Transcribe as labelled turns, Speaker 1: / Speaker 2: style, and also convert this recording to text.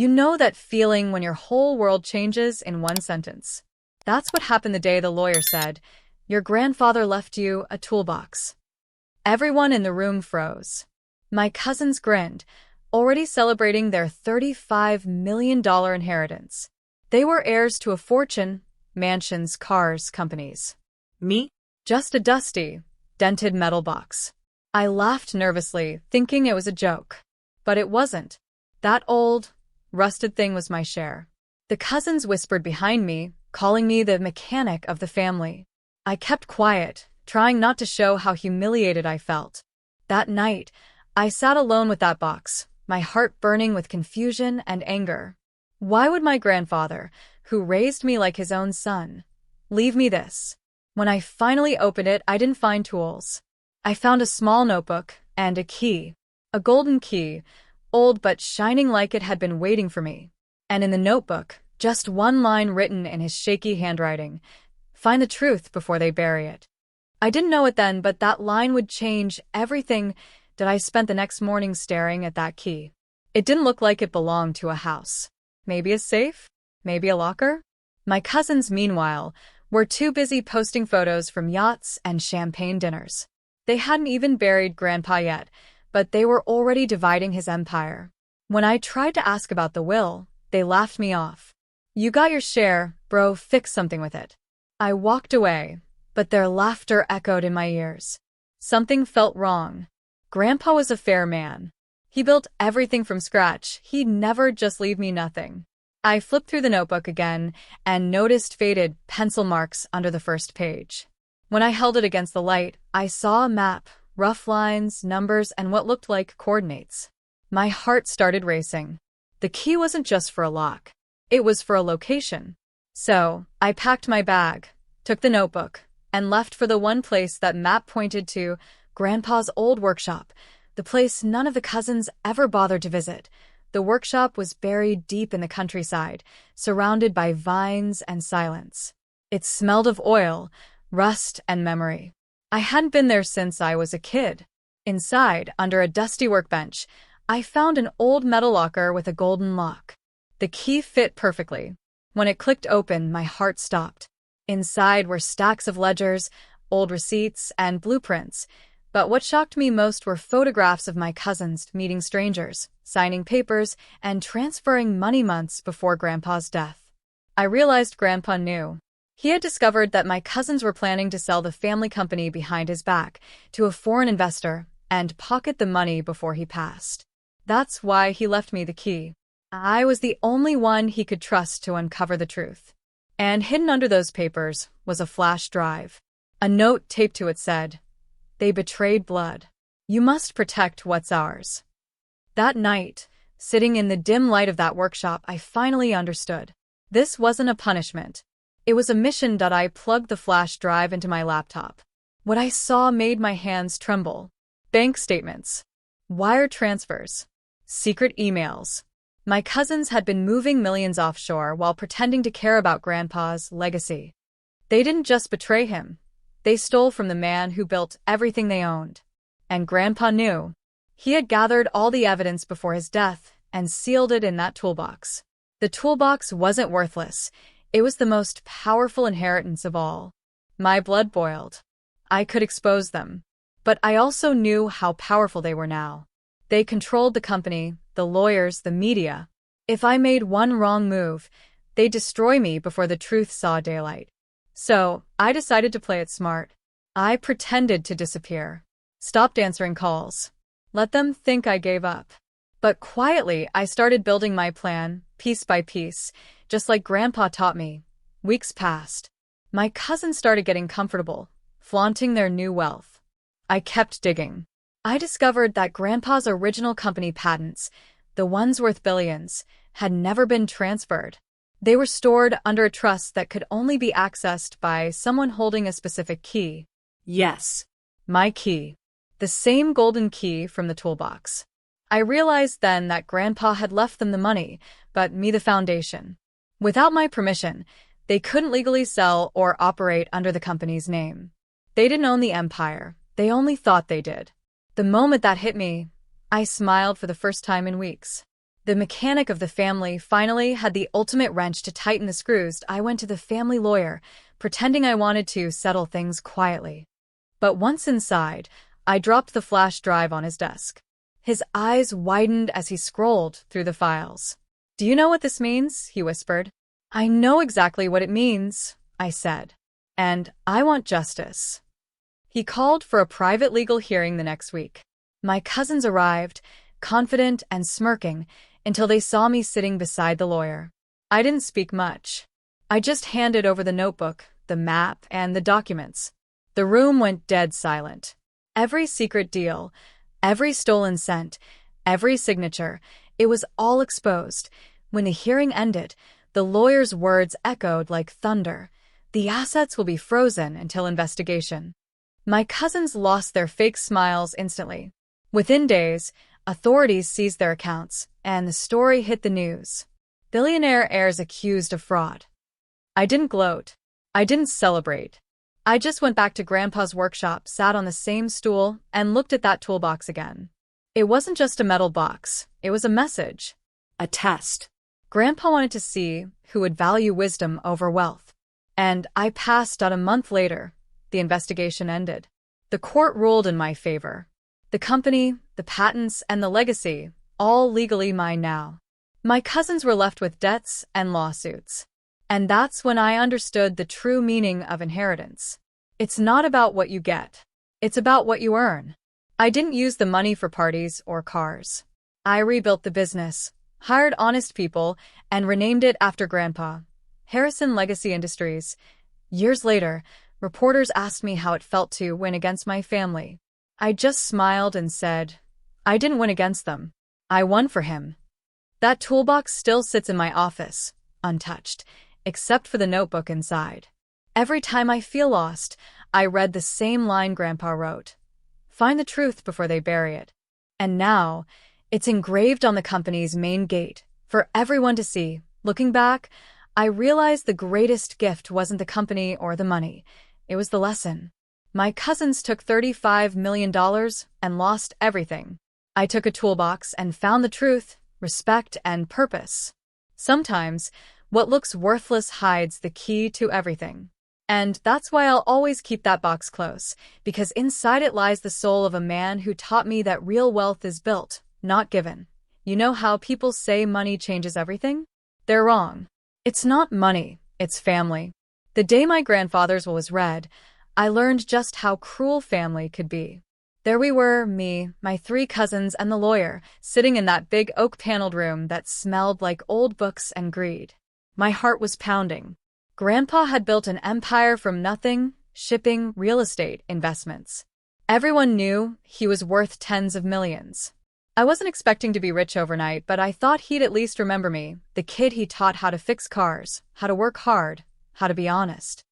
Speaker 1: You know that feeling when your whole world changes in one sentence. That's what happened the day the lawyer said, "Your grandfather left you a toolbox." Everyone in the room froze. My cousins grinned, already celebrating their $35 million inheritance. They were heirs to a fortune, mansions, cars, companies.
Speaker 2: Me?
Speaker 1: Just a dusty, dented metal box. I laughed nervously, thinking it was a joke. But it wasn't. That old, rusted thing was my share. The cousins whispered behind me, calling me the mechanic of the family. I kept quiet, trying not to show how humiliated I felt. That night, I sat alone with that box, my heart burning with confusion and anger. Why would my grandfather, who raised me like his own son, leave me this? When I finally opened it, I didn't find tools. I found a small notebook and a key. A golden key, old but shining like it had been waiting for me. And in the notebook, just one line written in his shaky handwriting: "Find the truth before they bury it." I didn't know it then, but that line would change everything. That I spent the next morning staring at that key. It didn't look like it belonged to a house. Maybe a safe? Maybe a locker? My cousins, meanwhile, were too busy posting photos from yachts and champagne dinners. They hadn't even buried Grandpa yet, but they were already dividing his empire. When I tried to ask about the will, they laughed me off. "You got your share, bro, fix something with it." I walked away, but their laughter echoed in my ears. Something felt wrong. Grandpa was a fair man. He built everything from scratch. He'd never just leave me nothing. I flipped through the notebook again and noticed faded pencil marks under the first page. When I held it against the light, I saw a map, rough lines, numbers, and what looked like coordinates. My heart started racing. The key wasn't just for a lock. It was for a location. So, I packed my bag, took the notebook, and left for the one place that map pointed to: Grandpa's old workshop, the place none of the cousins ever bothered to visit. The workshop was buried deep in the countryside, surrounded by vines and silence. It smelled of oil, rust, and memory. I hadn't been there since I was a kid. Inside, under a dusty workbench, I found an old metal locker with a golden lock. The key fit perfectly. When it clicked open, my heart stopped. Inside were stacks of ledgers, old receipts, and blueprints. But what shocked me most were photographs of my cousins meeting strangers, signing papers, and transferring money months before Grandpa's death. I realized Grandpa knew. He had discovered that my cousins were planning to sell the family company behind his back to a foreign investor and pocket the money before he passed. That's why he left me the key. I was the only one he could trust to uncover the truth. And hidden under those papers was a flash drive. A note taped to it said, "They betrayed blood. You must protect what's ours." That night, sitting in the dim light of that workshop, I finally understood. This wasn't a punishment. It was a mission. I plugged the flash drive into my laptop. What I saw made my hands tremble. Bank statements, wire transfers, secret emails. My cousins had been moving millions offshore while pretending to care about Grandpa's legacy. They didn't just betray him. They stole from the man who built everything they owned. And Grandpa knew. He had gathered all the evidence before his death and sealed it in that toolbox. The toolbox wasn't worthless. It was the most powerful inheritance of all. My blood boiled. I could expose them. But I also knew how powerful they were now. They controlled the company, the lawyers, the media. If I made one wrong move, they'd destroy me before the truth saw daylight. So, I decided to play it smart. I pretended to disappear. Stopped answering calls. Let them think I gave up. But quietly, I started building my plan, piece by piece, just like Grandpa taught me. Weeks passed. My cousins started getting comfortable, flaunting their new wealth. I kept digging. I discovered that Grandpa's original company patents, the ones worth billions, had never been transferred. They were stored under a trust that could only be accessed by someone holding a specific key.
Speaker 2: Yes.
Speaker 1: My key. The same golden key from the toolbox. I realized then that Grandpa had left them the money, but me the foundation. Without my permission, they couldn't legally sell or operate under the company's name. They didn't own the empire. They only thought they did. The moment that hit me, I smiled for the first time in weeks. The mechanic of the family finally had the ultimate wrench to tighten the screws. I went to the family lawyer, pretending I wanted to settle things quietly. But once inside, I dropped the flash drive on his desk. His eyes widened as he scrolled through the files. "Do you know what this means?" he whispered. "I know exactly what it means," I said. "And I want justice." He called for a private legal hearing the next week. My cousins arrived, confident and smirking, until they saw me sitting beside the lawyer. I didn't speak much. I just handed over the notebook, the map, and the documents. The room went dead silent. Every secret deal, every stolen cent, every signature, it was all exposed. When the hearing ended, the lawyer's words echoed like thunder. "The assets will be frozen until investigation." My cousins lost their fake smiles instantly. Within days, authorities seized their accounts, and the story hit the news. Billionaire heirs accused of fraud. I didn't gloat. I didn't celebrate. I just went back to Grandpa's workshop, sat on the same stool, and looked at that toolbox again. It wasn't just a metal box. It was a message. A test. Grandpa wanted to see who would value wisdom over wealth. And I passed out a month later. The investigation ended. The court ruled in my favor. The company, the patents, and the legacy, all legally mine now. My cousins were left with debts and lawsuits. And that's when I understood the true meaning of inheritance. It's not about what you get. It's about what you earn. I didn't use the money for parties or cars. I rebuilt the business, hired honest people, and renamed it after Grandpa, Harrison Legacy Industries. Years later, reporters asked me how it felt to win against my family. I just smiled and said, "I didn't win against them. I won for him." That toolbox still sits in my office, untouched, except for the notebook inside. Every time I feel lost, I read the same line Grandpa wrote. "Find the truth before they bury it." And now, it's engraved on the company's main gate, for everyone to see. Looking back, I realized the greatest gift wasn't the company or the money. It was the lesson. My cousins took $35 million and lost everything. I took a toolbox and found the truth, respect, and purpose. Sometimes, what looks worthless hides the key to everything. And that's why I'll always keep that box close, because inside it lies the soul of a man who taught me that real wealth is built, not given. You know how people say money changes everything? They're wrong. It's not money, it's family. The day my grandfather's will was read, I learned just how cruel family could be. There we were, me, my 3 cousins, and the lawyer, sitting in that big oak-paneled room that smelled like old books and greed. My heart was pounding. Grandpa had built an empire from nothing, shipping, real estate, investments. Everyone knew he was worth tens of millions. I wasn't expecting to be rich overnight, but I thought he'd at least remember me, the kid he taught how to fix cars, how to work hard, how to be honest.